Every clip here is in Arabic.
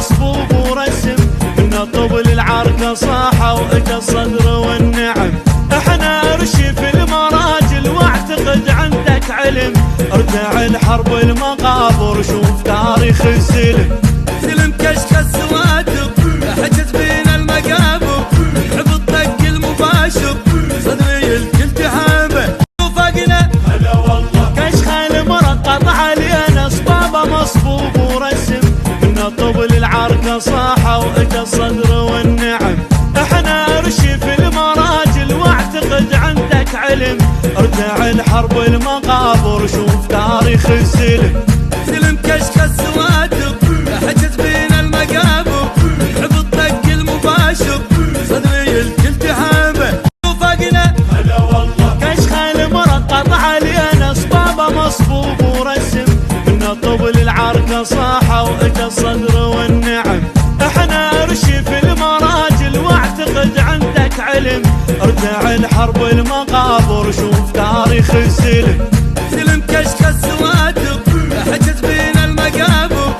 مصبوب ورسم، من الطبل العركة صاحة واجا الصدر والنعم. احنا ارشف المراجل واعتقد عندك علم، ارجع الحرب المقابر شوف تاريخ السلم. سلم كشك السواتق حجز بين المقابر، حب الطق المباشر صدري الكل تحابه. وفقنا هلا والله كشخ المرقط علينا صبابه مصبوب ورسم، من الطبل العركة صاحة واجا الصدر والنعم. احنا ارشف المراجل واعتقد عندك علم، ارجع الحرب المقابر شوف تاريخ السلم. سلم كشك السواتق حجز بين المقابر، حب الطق المباشر صدري الكل تحابه. وفقنا هلا والله كشخ المرقط علينا صبابه مصبوب ورسم، من الطبل العركة صاحة واجا الصدر والنعم. احنا ارشف المراجل واعتقد عندك علم، ارجع الحرب المقابر شوف تاريخ السلم. سلم كشك السواتق حجز بين المقابر،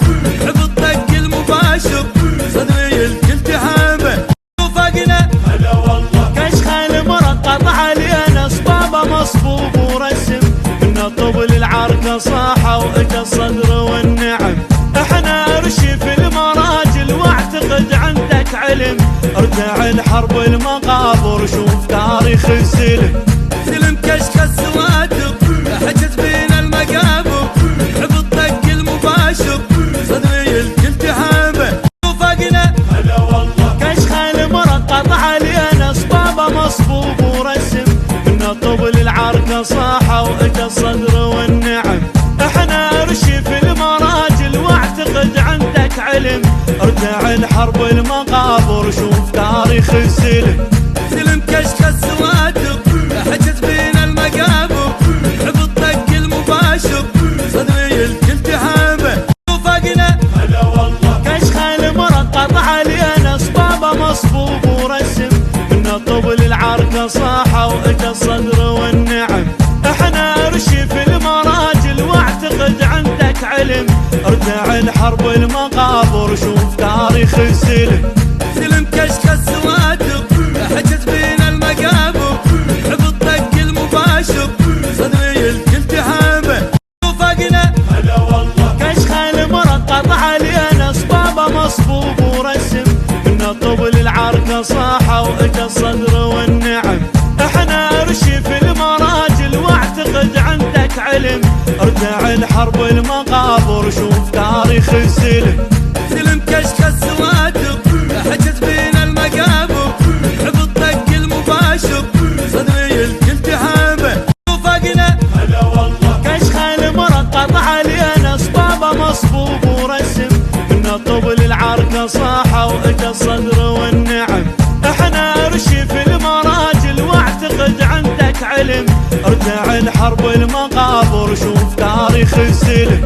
حب الطق المباشر صدري الكل تحابه. وفقنا هلا والله كشخ المرقط علينا صبابه مصبوب ورسم، من الطبل العركة صاحة واجا الصدر والنعم. احنا ارشف المراجل واعتقد عندك علم، ارجع الحرب المقابر شوف تاريخ السلم. سلم كشك السواتق حجز بين المقابر، حب الطق المباشر صدري الكل تحابه. وفقنا هلا والله كشخ المرقط علينا صبابه مصبوب ورسم، من الطبل العركة صاحة واجا الصدر والنعم. احنا ارشف المراجل واعتقد عندك علم، ارجع الحرب المقابر شوف تاريخ السلم. سلم كشك السواتق حجز بين المقابر، حب الطق المباشر صدري الكل تحابه. وفقنا هلا والله كشخ المرقط علينا صبابه مصبوب ورسم، من الطبل العركة صاحة واجا الصدر والنعم. احنا ارشف المراجل واعتقد عندك علم، ارجع الحرب المقابر شوف تاريخ السلم. سلم كشك السواتق حجز بين المقابر، حب الطق المباشر صدري الكل تحابه. وفقنا هلا والله كشخ المرقط علينا صبابه مصبوب ورسم، من الطبل العركة صاحة واجا الصدر والنعم. احنا ارشف المراجل واعتقد عندك علم، ارجع الحرب المقابر شوف تاريخ السلم. سلم كشك السواتق حجز بين المقابر، حب الطق المباشر صدري الكل تحابه. وفقنا هلا والله كشخ المرقط علينا صبابه مصبوب ورسم، من الطبل العركة صاحة واجا الصدر والنعم. احنا ارشف المراجل واعتقد عندك علم، ارجع الحرب المقابر شوف تاريخ السلم.